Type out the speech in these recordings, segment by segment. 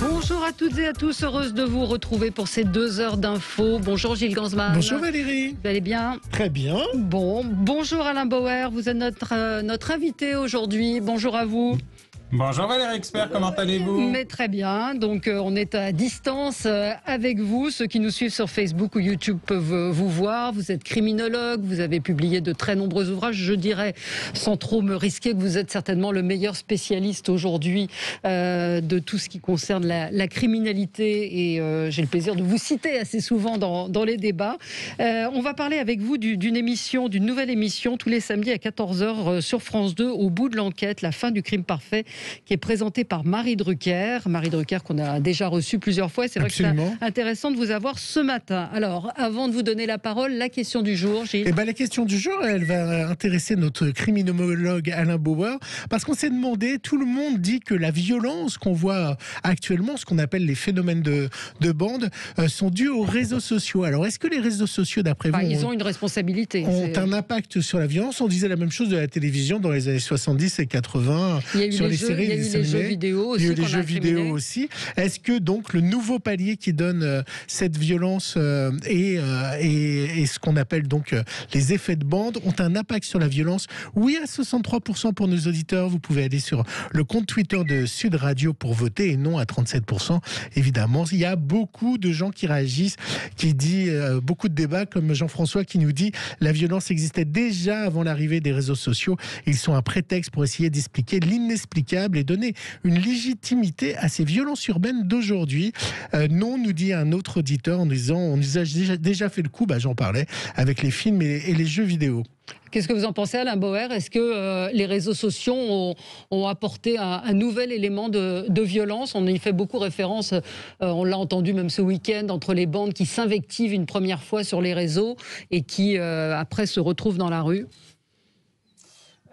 Bonjour à toutes et à tous, heureuse de vous retrouver pour ces 2 heures d'infos. Bonjour Gilles Gansman. Bonjour Valérie. Vous allez bien? Très bien. Bonjour Alain Bauer, vous êtes notre invité aujourd'hui. Bonjour à vous. Bonjour Valérie Expert, comment allez-vous? Mais très bien, donc on est à distance avec vous. Ceux qui nous suivent sur Facebook ou YouTube peuvent vous voir. Vous êtes criminologue, vous avez publié de très nombreux ouvrages. Je dirais, sans trop me risquer, que vous êtes certainement le meilleur spécialiste aujourd'hui de tout ce qui concerne la criminalité. Et j'ai le plaisir de vous citer assez souvent dans les débats. On va parler avec vous d'une nouvelle émission, tous les samedis à 14h sur France 2, Au bout de l'enquête, la fin du crime parfait, qui est présenté par Marie Drucker. Marie Drucker qu'on a déjà reçue plusieurs fois. C'est vrai que c'est intéressant de vous avoir ce matin. Alors, avant de vous donner la parole, la question du jour, Gilles. La question du jour, elle va intéresser notre criminologue Alain Bauer, parce qu'on s'est demandé, tout le monde dit que la violence qu'on voit actuellement, ce qu'on appelle les phénomènes de bande, sont dus aux réseaux sociaux. Alors, est-ce que les réseaux sociaux, d'après vous, ils ont une responsabilité, ont un impact sur la violence? On disait la même chose de la télévision dans les années 70 et 80, sur les séries. Il y a eu les jeux vidéo aussi. Il y a eu les jeux vidéo aussi. Est-ce que donc le nouveau palier qui donne cette violence et ce qu'on appelle donc les effets de bande ont un impact sur la violence? Oui, à 63% pour nos auditeurs. Vous pouvez aller sur le compte Twitter de Sud Radio pour voter, et non à 37%. Évidemment, il y a beaucoup de gens qui réagissent, qui disent beaucoup de débats, comme Jean-François qui nous dit la violence existait déjà avant l'arrivée des réseaux sociaux. Ils sont un prétexte pour essayer d'expliquer l'inexplicable et donner une légitimité à ces violences urbaines d'aujourd'hui. Non, nous dit un autre auditeur en disant on nous a déjà fait le coup, j'en parlais, avec les films et les jeux vidéo. Qu'est-ce que vous en pensez, Alain Bauer? Est-ce que les réseaux sociaux ont apporté un nouvel élément de violence? On y fait beaucoup référence, on l'a entendu même ce week-end, entre les bandes qui s'invectivent une première fois sur les réseaux et qui après se retrouvent dans la rue.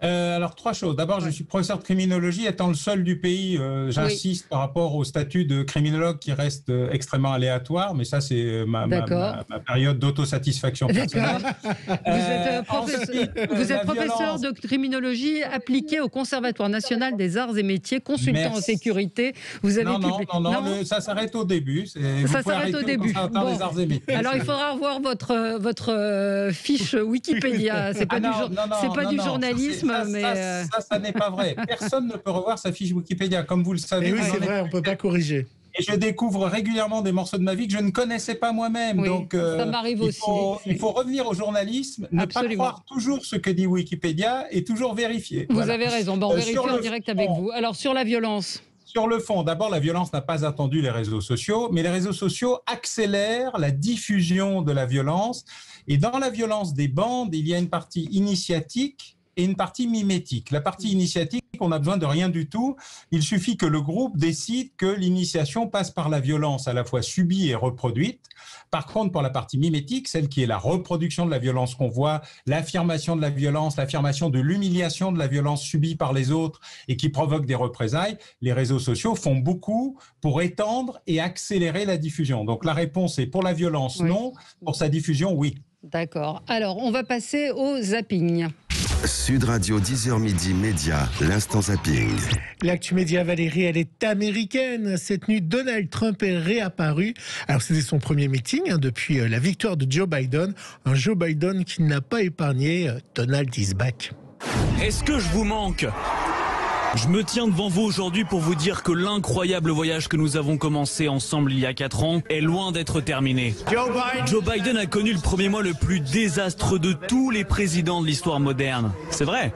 Alors, 3 choses. D'abord, je suis professeur de criminologie, étant le seul du pays, j'insiste par rapport au statut de criminologue qui reste extrêmement aléatoire, mais ça, c'est ma période d'autosatisfaction personnelle. Vous êtes professeur de criminologie appliquée au Conservatoire national des arts et métiers, consultant en sécurité. Vous avez non, ça s'arrête au début. Ça s'arrête au début. Des arts et métiers. Alors, il faudra revoir votre fiche Wikipédia. C'est pas du journalisme. Ça n'est pas vrai. Personne ne peut revoir sa fiche Wikipédia, comme vous le savez. Et oui, c'est vrai, on ne peut pas corriger. Et je découvre régulièrement des morceaux de ma vie que je ne connaissais pas moi-même. Oui, donc, ça m'arrive aussi. Il faut revenir au journalisme, ne pas croire toujours ce que dit Wikipédia et toujours vérifier. Vous avez raison. On vérifie en direct avec vous. Alors, sur la violence. Sur le fond, d'abord, la violence n'a pas attendu les réseaux sociaux, mais les réseaux sociaux accélèrent la diffusion de la violence. Et dans la violence des bandes, il y a une partie initiatique et une partie mimétique. La partie initiatique, on n'a besoin de rien du tout. Il suffit que le groupe décide que l'initiation passe par la violence à la fois subie et reproduite. Par contre, pour la partie mimétique, celle qui est la reproduction de la violence qu'on voit, l'affirmation de la violence, l'affirmation de l'humiliation de la violence subie par les autres et qui provoque des représailles, les réseaux sociaux font beaucoup pour étendre et accélérer la diffusion. Donc la réponse est pour la violence, non. Pour sa diffusion, oui. D'accord. Alors, on va passer au zapping. Sud Radio, 10h midi, Média, l'instant zapping. L'actu média, Valérie, elle est américaine. Cette nuit, Donald Trump est réapparu. Alors, c'était son premier meeting depuis la victoire de Joe Biden. Un Joe Biden qui n'a pas épargné Donald is back. Est-ce que je vous manque ? Je me tiens devant vous aujourd'hui pour vous dire que l'incroyable voyage que nous avons commencé ensemble il y a 4 ans est loin d'être terminé. Joe Biden a connu le premier mois le plus désastreux de tous les présidents de l'histoire moderne. C'est vrai.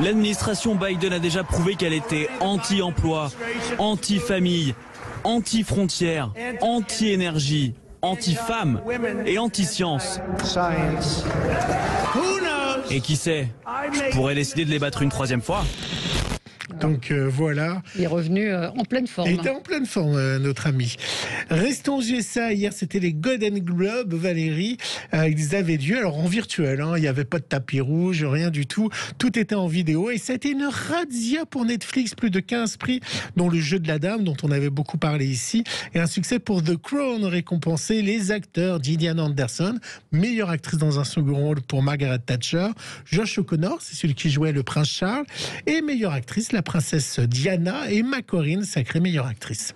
L'administration Biden a déjà prouvé qu'elle était anti-emploi, anti-famille, anti-frontières, anti-énergie, anti-femmes et anti-science. Et qui sait, je pourrais décider de les battre une 3e fois. Donc voilà. Il est revenu en pleine forme. Il était en pleine forme, notre ami. Restons aux USA. Hier, c'était les Golden Globes, Valérie. Ils avaient lieu, alors en virtuel. Il n'y avait pas de tapis rouge, rien du tout. Tout était en vidéo. Et ça a été une razzia pour Netflix. Plus de 15 prix, dont le jeu de la dame, dont on avait beaucoup parlé ici. Et un succès pour The Crown, récompensé les acteurs. Gillian Anderson, meilleure actrice dans un second rôle pour Margaret Thatcher. Josh O'Connor, c'est celui qui jouait le prince Charles. Et meilleure actrice, la princesse Diana, et Emma Corrin, sacrée meilleure actrice.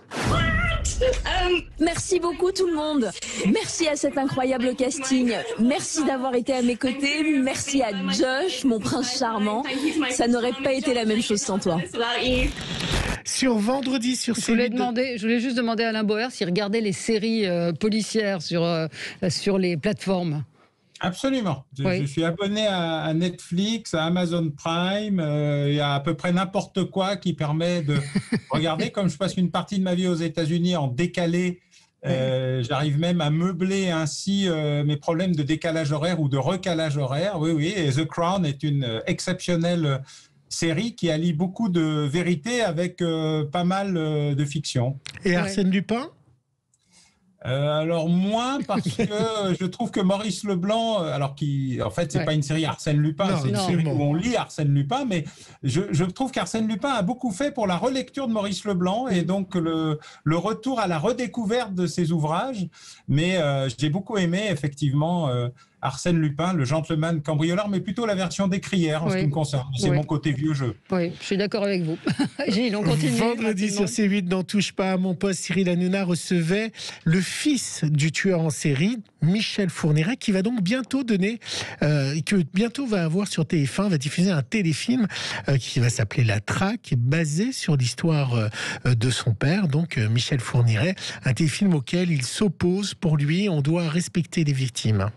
Merci beaucoup tout le monde. Merci à cet incroyable casting. Merci d'avoir été à mes côtés. Merci à Josh, mon prince charmant. Ça n'aurait pas été la même chose sans toi. Sur vendredi, sur C8. Je voulais juste demander à Alain Boer s'il regardait les séries policières sur les plateformes. Absolument. Je suis abonné à Netflix, à Amazon Prime, il y a à peu près n'importe quoi qui permet de regarder. Comme je passe une partie de ma vie aux États-Unis en décalé, j'arrive même à meubler ainsi mes problèmes de décalage horaire ou de recalage horaire. Oui, et The Crown est une exceptionnelle série qui allie beaucoup de vérité avec pas mal de fiction. Et Arsène Lupin ? Alors moins, parce que je trouve que Maurice Leblanc, alors en fait c'est pas une série Arsène Lupin, c'est une série où on lit Arsène Lupin, mais je trouve qu'Arsène Lupin a beaucoup fait pour la relecture de Maurice Leblanc et donc le retour à la redécouverte de ses ouvrages. Mais j'ai beaucoup aimé effectivement Arsène Lupin, le gentleman cambrioleur, mais plutôt la version d'écrière en ce qui me concerne. C'est mon côté vieux jeu. Oui, je suis d'accord avec vous. Gilles, on continue. Vendredi sur C8, n'en touche pas à mon poste, Cyril Hanouna recevait le fils du tueur en série, Michel Fourniret, qui va donc bientôt va avoir sur TF1, va diffuser un téléfilm qui va s'appeler La Traque, basé sur l'histoire de son père, donc Michel Fourniret, un téléfilm auquel il s'oppose. Pour lui, on doit respecter les victimes.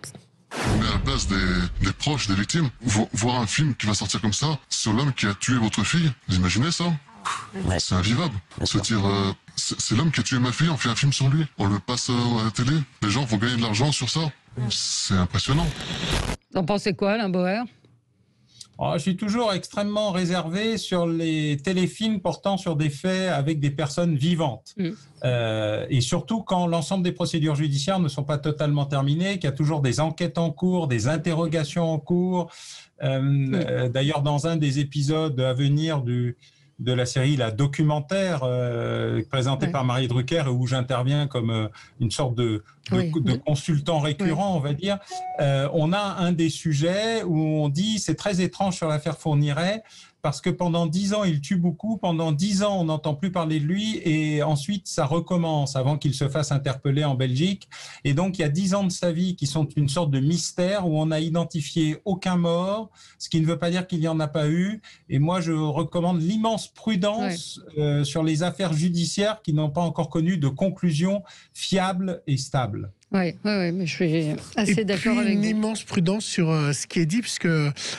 On est à la place des proches, des victimes. Voir un film qui va sortir comme ça, sur l'homme qui a tué votre fille, vous imaginez ça ? C'est invivable. Se dire, c'est l'homme qui a tué ma fille, on fait un film sur lui, on le passe à la télé, les gens vont gagner de l'argent sur ça. C'est impressionnant. Vous en pensez quoi, Alain Boer ? Je suis toujours extrêmement réservé sur les téléfilms portant sur des faits avec des personnes vivantes. Et surtout quand l'ensemble des procédures judiciaires ne sont pas totalement terminées, qu'il y a toujours des enquêtes en cours, des interrogations en cours. D'ailleurs, dans un des épisodes à venir de la série La Documentaire, présentée par Marie Drucker, où j'interviens comme une sorte de consultant récurrent, on va dire. On a un des sujets où on dit, c'est très étrange sur l'affaire Fourniret, parce que pendant 10 ans, il tue beaucoup, pendant 10 ans, on n'entend plus parler de lui, et ensuite, ça recommence avant qu'il se fasse interpeller en Belgique. Et donc, il y a 10 ans de sa vie qui sont une sorte de mystère où on n'a identifié aucun mort, ce qui ne veut pas dire qu'il n'y en a pas eu. Et moi, je recommande l'immense prudence sur les affaires judiciaires qui n'ont pas encore connu de conclusion fiable et stable. Oui, mais je suis assez d'accord avec vous. Une immense prudence sur ce qui est dit, puisque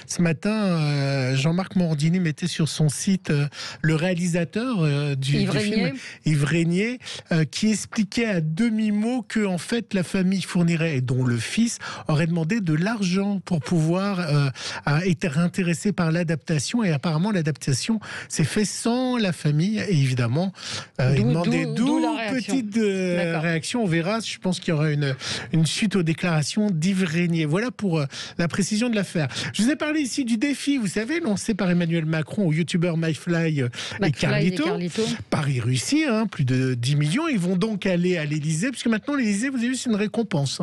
ce matin, Jean-Marc Morandini mettait sur son site le réalisateur du film, Yves Régnier, qui expliquait à demi-mot que en fait, la famille Fourniret, dont le fils, aurait demandé de l'argent pour pouvoir être intéressé par l'adaptation, et apparemment l'adaptation s'est faite sans la famille, et évidemment, il demandait d'où petite réaction. On verra, je pense qu'il y aura une suite aux déclarations d'Yves Régnier. Voilà pour la précision de l'affaire. Je vous ai parlé ici du défi, vous savez, lancé par Emmanuel Macron aux youtubeurs MyFly et Carlito. Paris réussi, plus de 10 millions. Ils vont donc aller à l'Élysée, puisque maintenant l'Élysée, vous avez vu, c'est une récompense.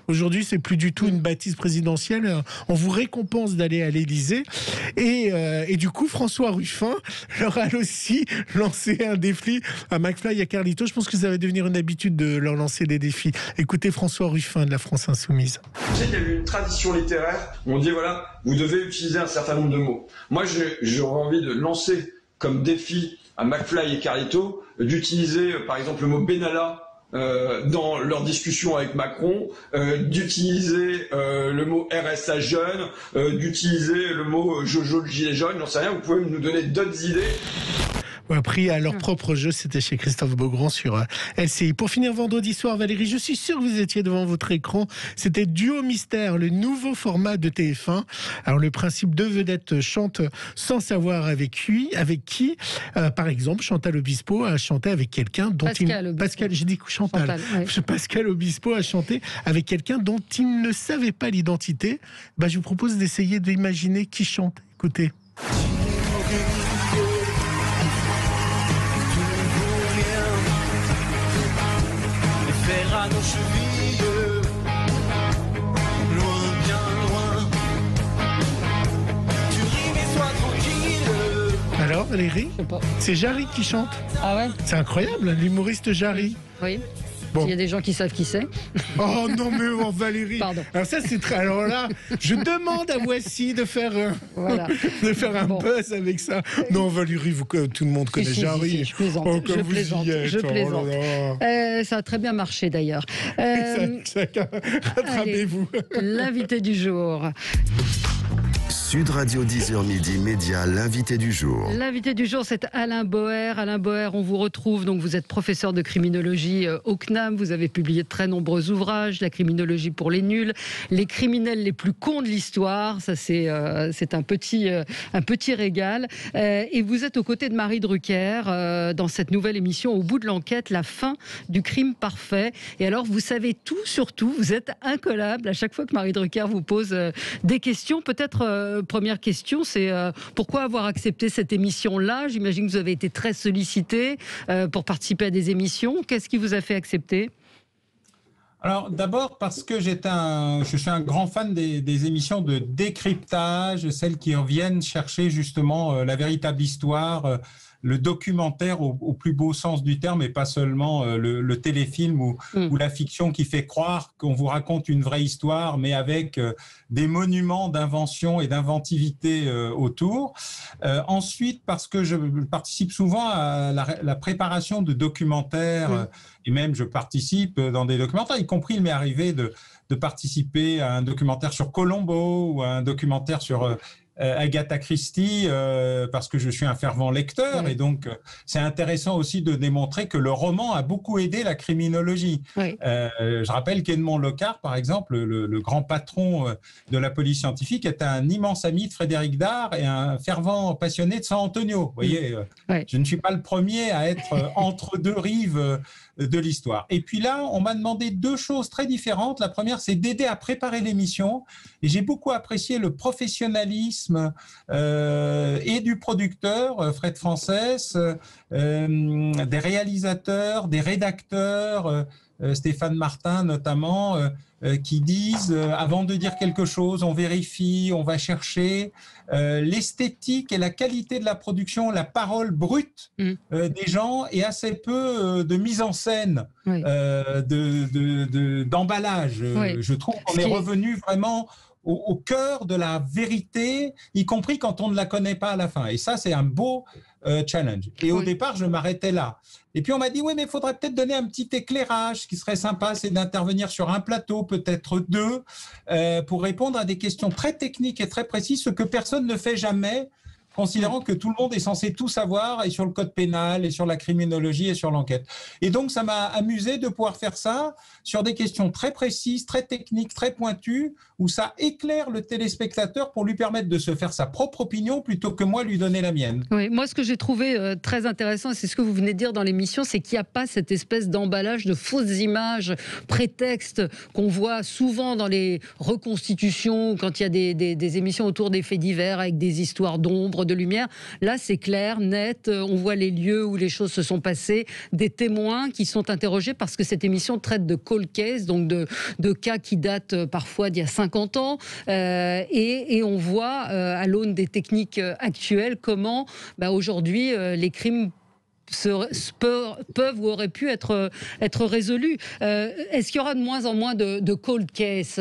Aujourd'hui, c'est plus du tout une bâtisse présidentielle. On vous récompense d'aller à l'Élysée. Et du coup, François Ruffin leur a aussi lancé un défi à McFly et à Carlito. Je pense que ça va devenir une habitude de leur lancer des défis. Écoutez François Ruffin de la France Insoumise. Vous savez qu'il y a eu une tradition littéraire où on dit voilà, vous devez utiliser un certain nombre de mots. Moi, j'aurais envie de lancer comme défi à McFly et Carlito d'utiliser par exemple le mot Benalla dans leur discussion avec Macron, d'utiliser le mot RSA jeune, d'utiliser le mot Jojo le gilet jaune, j'en sais rien, vous pouvez nous donner d'autres idées. Pris à leur propre jeu, c'était chez Christophe Beaugrand sur LCI. Pour finir vendredi soir, Valérie, je suis sûr que vous étiez devant votre écran. C'était Duo Mystère, le nouveau format de TF1. Alors le principe, deux vedettes chantent sans savoir avec qui. Par exemple, Chantal Obispo a chanté avec quelqu'un dont Pascal Obispo a chanté avec quelqu'un dont il ne savait pas l'identité. Je vous propose d'essayer d'imaginer qui chante. Écoutez. À nos chevilles, loin, bien loin. Tu ris mais sois tranquille. Alors, Valérie? Je sais pas. C'est Jarry qui chante. Ah ouais? C'est incroyable, l'humoriste Jarry. Oui. Bon. Il y a des gens qui savent qui c'est. Oh non mais oh, Valérie. Pardon. Alors ça c'est très. Alors là, je demande à Voici de faire Voilà. de faire un buzz avec ça. Non Valérie, tout le monde connaît Jarry. Je plaisante. Oh, comme Je vous plaisante. y êtes. Je Oh plaisante. là là. Ça a très bien marché d'ailleurs. Chacun, rattrapez-vous. L'invité du jour. Sud Radio 10h midi Média, l'invité du jour. L'invité du jour, c'est Alain Boer. Alain Boer, on vous retrouve. Donc, vous êtes professeur de criminologie au CNAM. Vous avez publié de très nombreux ouvrages. La criminologie pour les nuls, les criminels les plus cons de l'histoire. Ça, c'est un petit régal. Et vous êtes aux côtés de Marie Drucker dans cette nouvelle émission Au bout de l'enquête, la fin du crime parfait. Et alors, vous savez tout sur tout. Vous êtes incollable à chaque fois que Marie Drucker vous pose des questions. Peut-être première question, c'est pourquoi avoir accepté cette émission-là? J'imagine que vous avez été très sollicité pour participer à des émissions. Qu'est-ce qui vous a fait accepter? Alors d'abord parce que je suis un grand fan des émissions de décryptage, celles qui viennent chercher justement la véritable histoire, le documentaire au plus beau sens du terme et pas seulement le téléfilm ou la fiction qui fait croire qu'on vous raconte une vraie histoire mais avec des monuments d'invention et d'inventivité autour. Ensuite parce que je participe souvent à la préparation de documentaires et même je participe dans des documentaires, y compris il m'est arrivé de participer à un documentaire sur Colombo ou à un documentaire sur Agatha Christie parce que je suis un fervent lecteur et donc c'est intéressant aussi de démontrer que le roman a beaucoup aidé la criminologie. Je rappelle qu'Edmond Locard, par exemple, le grand patron de la police scientifique, est un immense ami de Frédéric Dard et un fervent passionné de San Antonio. Vous voyez, je ne suis pas le premier à être entre deux rives de l'histoire. Et puis là, on m'a demandé deux choses très différentes. La première, c'est d'aider à préparer l'émission. Et j'ai beaucoup apprécié le professionnalisme et du producteur, Fred Frances, des réalisateurs, des rédacteurs, Stéphane Martin notamment, qui disent, avant de dire quelque chose, on vérifie, on va chercher. L'esthétique et la qualité de la production, la parole brute des gens et assez peu de mise en scène, d'emballage. Je trouve qu'on est revenu vraiment au cœur de la vérité, y compris quand on ne la connaît pas à la fin. Et ça, c'est un beau challenge. Et au départ, je m'arrêtais là. Et puis on m'a dit, oui, mais il faudrait peut-être donner un petit éclairage. Ce qui serait sympa, c'est d'intervenir sur un plateau, peut-être deux, pour répondre à des questions très techniques et très précises, ce que personne ne fait jamais, considérant que tout le monde est censé tout savoir, et sur le code pénal, et sur la criminologie, et sur l'enquête. Et donc, ça m'a amusé de pouvoir faire ça sur des questions très précises, très techniques, très pointues, où ça éclaire le téléspectateur pour lui permettre de se faire sa propre opinion plutôt que moi lui donner la mienne. Oui, moi, ce que j'ai trouvé très intéressant, et c'est ce que vous venez de dire dans l'émission, c'est qu'il n'y a pas cette espèce d'emballage de fausses images, prétextes qu'on voit souvent dans les reconstitutions, quand il y a des émissions autour des faits divers avec des histoires d'ombre, de lumière. Là, c'est clair, net, on voit les lieux où les choses se sont passées, des témoins qui sont interrogés parce que cette émission traite de cold case, donc de cas qui datent parfois d'il y a 50 ans, et on voit à l'aune des techniques actuelles comment aujourd'hui les crimes peuvent ou auraient pu être résolus. Est-ce qu'il y aura de moins en moins de cold case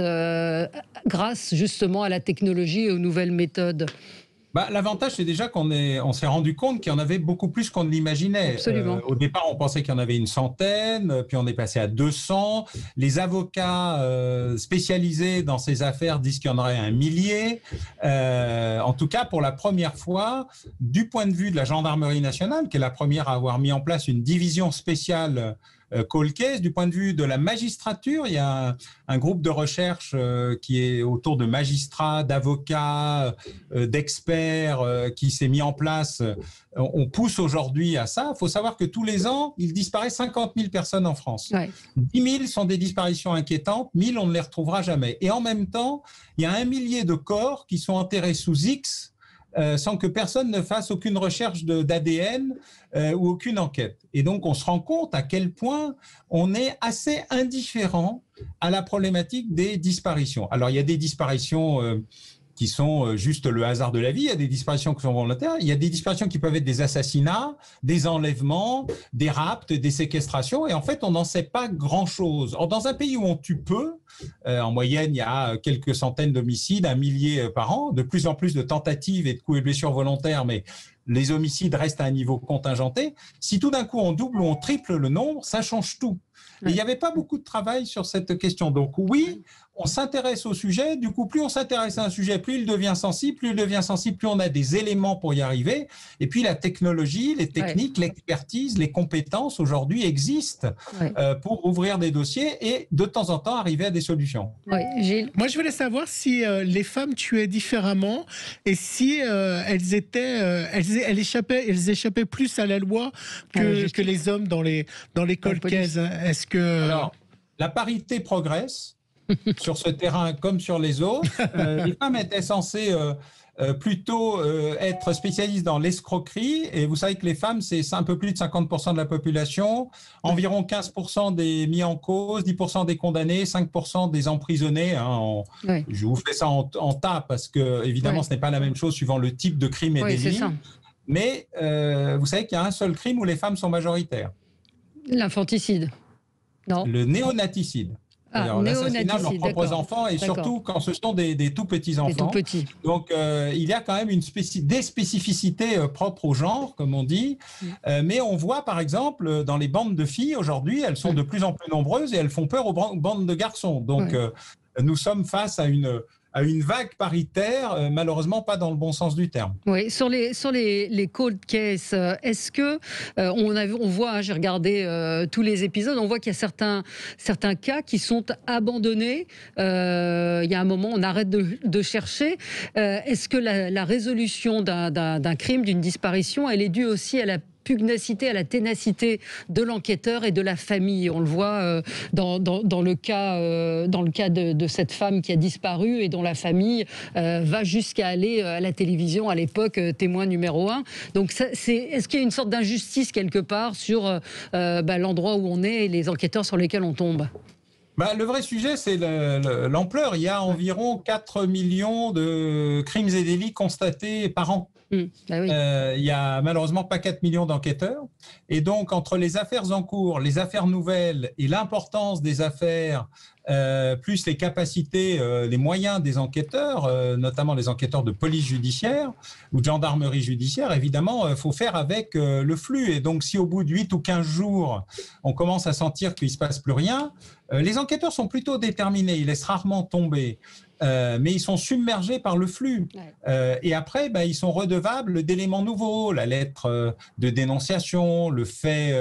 grâce justement à la technologie et aux nouvelles méthodes ? L'avantage, c'est déjà on s'est rendu compte qu'il y en avait beaucoup plus qu'on ne l'imaginait. Absolument. Au départ, on pensait qu'il y en avait une centaine, puis on est passé à 200. Les avocats spécialisés dans ces affaires disent qu'il y en aurait 1 millier. En tout cas, pour la première fois, du point de vue de la gendarmerie nationale, qui est la première à avoir mis en place une division spéciale cold case, du point de vue de la magistrature, il y a un groupe de recherche qui est autour de magistrats, d'avocats, d'experts qui s'est mis en place. On pousse aujourd'hui à ça. Il faut savoir que tous les ans, il disparaît 50 000 personnes en France. 10 000 sont des disparitions inquiétantes, 1 000 on ne les retrouvera jamais. Et en même temps, il y a 1 millier de corps qui sont enterrés sous X sans que personne ne fasse aucune recherche d'ADN ou aucune enquête. Et donc, on se rend compte à quel point on est assez indifférent à la problématique des disparitions. Alors, il y a des disparitions qui sont juste le hasard de la vie. Il y a des disparitions qui sont volontaires. Il y a des disparitions qui peuvent être des assassinats, des enlèvements, des rapts, des séquestrations. Et en fait, on n'en sait pas grand-chose. Or, dans un pays où on tue peu, en moyenne, il y a quelques centaines d'homicides, 1 millier par an, de plus en plus de tentatives et de coups et blessures volontaires, mais les homicides restent à un niveau contingenté. Si tout d'un coup on double ou on triple le nombre, ça change tout. Et il n'y avait pas beaucoup de travail sur cette question. Donc oui, on s'intéresse au sujet. Du coup, plus on s'intéresse à un sujet, plus il devient sensible. Plus il devient sensible, plus on a des éléments pour y arriver. Et puis la technologie, les techniques, l'expertise, les compétences aujourd'hui existent pour ouvrir des dossiers et de temps en temps arriver à des solutions. Gilles. Moi, je voulais savoir si les femmes tuaient différemment et si elles échappaient plus à la loi que les hommes dans les cold cases. Est-ce que Alors, la parité progresse sur ce terrain comme sur les autres. Les femmes étaient censées plutôt être spécialistes dans l'escroquerie. Et vous savez que les femmes, c'est un peu plus de 50% de la population, environ 15% des mis en cause, 10% des condamnés, 5% des emprisonnés. Hein, je vous fais ça en tas parce que, évidemment, ce n'est pas la même chose suivant le type de crime et délit. Mais vous savez qu'il y a un seul crime où les femmes sont majoritaires. L'infanticide. Non. Le néonaticide. L'assassinat de leurs propres enfants et surtout quand ce sont des tout petits enfants. Donc il y a quand même des spécificités propres au genre, comme on dit. Mais on voit par exemple dans les bandes de filles aujourd'hui, elles sont de plus en plus nombreuses et elles font peur aux bandes de garçons. Donc nous sommes face à une vague paritaire, malheureusement pas dans le bon sens du terme. Oui, sur les cold cases, est-ce que on voit, j'ai regardé tous les épisodes, on voit qu'il y a certains cas qui sont abandonnés. Il y a un moment, on arrête de chercher. Est-ce que la résolution d'un crime, d'une disparition, elle est due aussi à la pugnacité, à la ténacité de l'enquêteur et de la famille? On le voit dans le cas de cette femme qui a disparu et dont la famille va jusqu'à aller à la télévision à l'époque, témoin numéro 1. Donc est-ce qu'il y a une sorte d'injustice quelque part sur l'endroit où on est et les enquêteurs sur lesquels on tombe? Le vrai sujet, c'est l'ampleur. Il y a environ 4 millions de crimes et délits constatés par an. Il y a malheureusement pas 4 millions d'enquêteurs. Et donc, entre les affaires en cours, les affaires nouvelles et l'importance des affaires, plus les capacités, les moyens des enquêteurs, notamment les enquêteurs de police judiciaire ou de gendarmerie judiciaire, évidemment, il faut faire avec le flux. Et donc, si au bout de 8 ou 15 jours, on commence à sentir qu'il ne se passe plus rien, les enquêteurs sont plutôt déterminés, ils laissent rarement tomber. Mais ils sont submergés par le flux. Et après, ils sont redevables d'éléments nouveaux, la lettre de dénonciation, le fait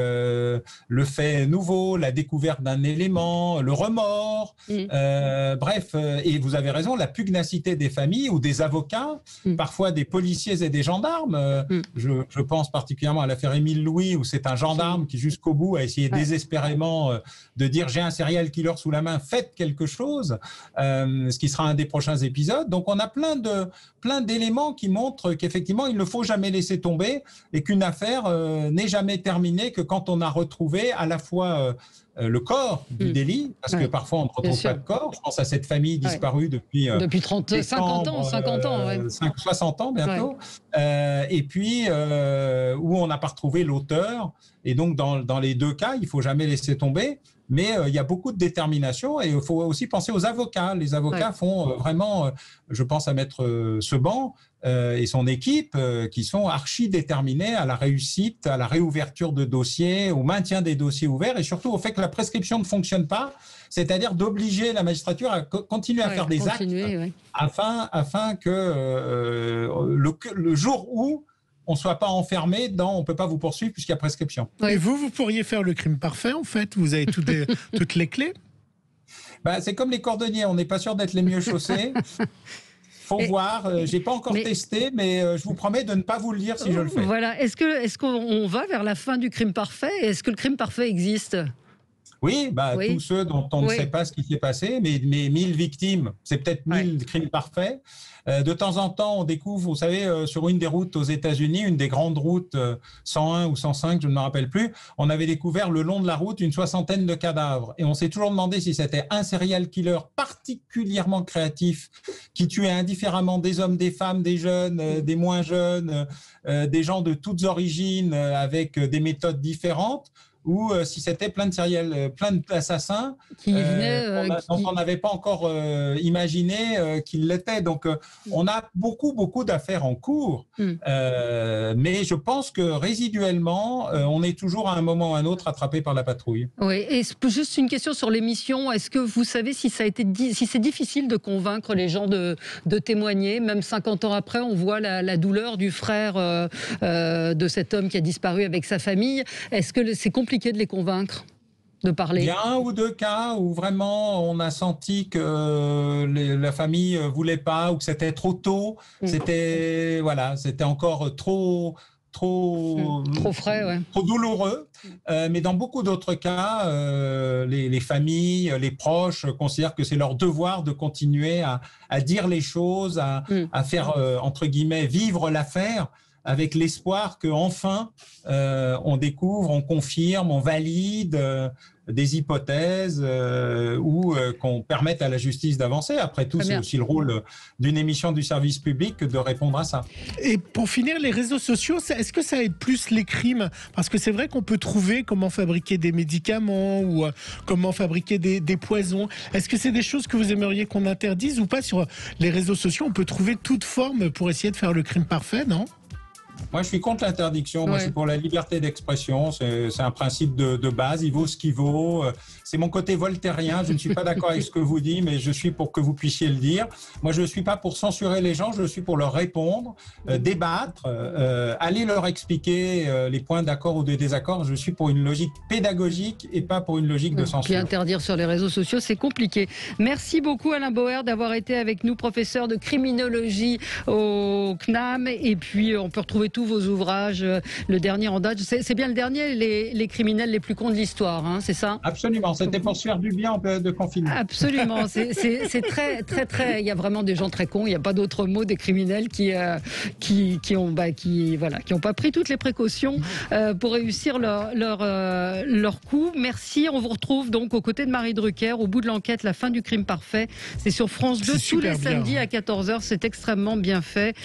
nouveau, la découverte d'un élément, le remords. Bref, et vous avez raison, la pugnacité des familles ou des avocats, parfois des policiers et des gendarmes. Je pense particulièrement à l'affaire Émile Louis, où c'est un gendarme qui jusqu'au bout a essayé désespérément de dire « j'ai un serial killer sous la main, faites quelque chose », ce qui sera un des prochains épisodes. Donc on a plein d'éléments qui montrent qu'effectivement il ne faut jamais laisser tomber et qu'une affaire n'est jamais terminée que quand on a retrouvé à la fois le corps du délit, parce que parfois on ne retrouve pas de corps. Je pense à cette famille disparue depuis 50 ans, 60 ans bientôt, et puis où on n'a pas retrouvé l'auteur. Et donc dans les deux cas, il ne faut jamais laisser tomber. Mais il y a beaucoup de détermination et il faut aussi penser aux avocats. Les avocats font vraiment, je pense à Maître Seban et son équipe, qui sont archi déterminés à la réussite, à la réouverture de dossiers, au maintien des dossiers ouverts et surtout au fait que la prescription ne fonctionne pas, c'est-à-dire d'obliger la magistrature à continuer à faire des actes afin que le jour où on ne soit pas enfermé on ne peut pas vous poursuivre puisqu'il y a prescription. Et vous pourriez faire le crime parfait, en fait. Vous avez toutes les clés. C'est comme les cordonniers, on n'est pas sûr d'être les mieux chaussés. Faut voir, j'ai pas encore testé, mais je vous promets de ne pas vous le dire si je le fais. Voilà, est-ce qu'on va vers la fin du crime parfait? Est-ce que le crime parfait existe? Oui, tous ceux dont on ne sait pas ce qui s'est passé, mais 1000 victimes, c'est peut-être 1000 crimes parfaits. De temps en temps, on découvre, vous savez, sur une des routes aux États-Unis, une des grandes routes 101 ou 105, je ne me rappelle plus, on avait découvert le long de la route une 60aine de cadavres. Et on s'est toujours demandé si c'était un serial killer particulièrement créatif qui tuait indifféremment des hommes, des femmes, des jeunes, des moins jeunes, des gens de toutes origines avec des méthodes différentes, ou si c'était plein d'assassins dont on n'avait pas encore imaginé qu'ils l'étaient. Donc, on a beaucoup d'affaires en cours, mais je pense que résiduellement, on est toujours à un moment ou à un autre attrapé par la patrouille. Oui, et juste une question sur l'émission. Est-ce que vous savez si c'est difficile de convaincre les gens de témoigner? Même 50 ans après, on voit la douleur du frère de cet homme qui a disparu avec sa famille. Est-ce que c'est compliqué de les convaincre de parler? Il y a 1 ou 2 cas où vraiment on a senti que la famille voulait pas, ou que c'était trop tôt. C'était encore trop frais, trop douloureux. Mais dans beaucoup d'autres cas, les familles, les proches considèrent que c'est leur devoir de continuer à dire les choses, à faire entre guillemets vivre l'affaire, avec l'espoir qu'enfin, on découvre, on confirme, on valide des hypothèses ou qu'on permette à la justice d'avancer. Après tout, c'est aussi le rôle d'une émission du service public de répondre à ça. Et pour finir, les réseaux sociaux, est-ce que ça aide plus les crimes? Parce que c'est vrai qu'on peut trouver comment fabriquer des médicaments ou comment fabriquer des poisons. Est-ce que c'est des choses que vous aimeriez qu'on interdise ou pas? Sur les réseaux sociaux, on peut trouver toute forme pour essayer de faire le crime parfait, non? Moi, je suis contre l'interdiction. Moi, je suis pour la liberté d'expression. C'est un principe de base. Il vaut ce qu'il vaut. C'est mon côté voltairien. Je ne suis pas d'accord avec ce que vous dites, mais je suis pour que vous puissiez le dire. Moi, je ne suis pas pour censurer les gens. Je suis pour leur répondre, débattre, aller leur expliquer les points d'accord ou de désaccord. Je suis pour une logique pédagogique et pas pour une logique de censure. Puis interdire sur les réseaux sociaux, c'est compliqué. Merci beaucoup, Alain Bauer, d'avoir été avec nous, professeur de criminologie au CNAM. Et puis, on peut retrouver tous vos ouvrages, le dernier en date. C'est bien le dernier, les criminels les plus cons de l'histoire, hein, c'est ça? Absolument, c'était pour se faire du bien en période de confinement. Absolument, c'est très, il y a vraiment des gens très cons, il n'y a pas d'autre mot, des criminels qui ont pas pris toutes les précautions pour réussir leur coup. Merci, on vous retrouve donc aux côtés de Marie Drucker, au bout de l'enquête, la fin du crime parfait. C'est sur France 2 tous les samedis à 14h, c'est extrêmement bien fait,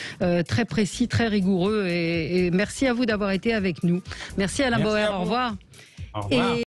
très précis, très rigoureux et merci à vous d'avoir été avec nous. Merci Alain Bauer, au revoir. Au revoir.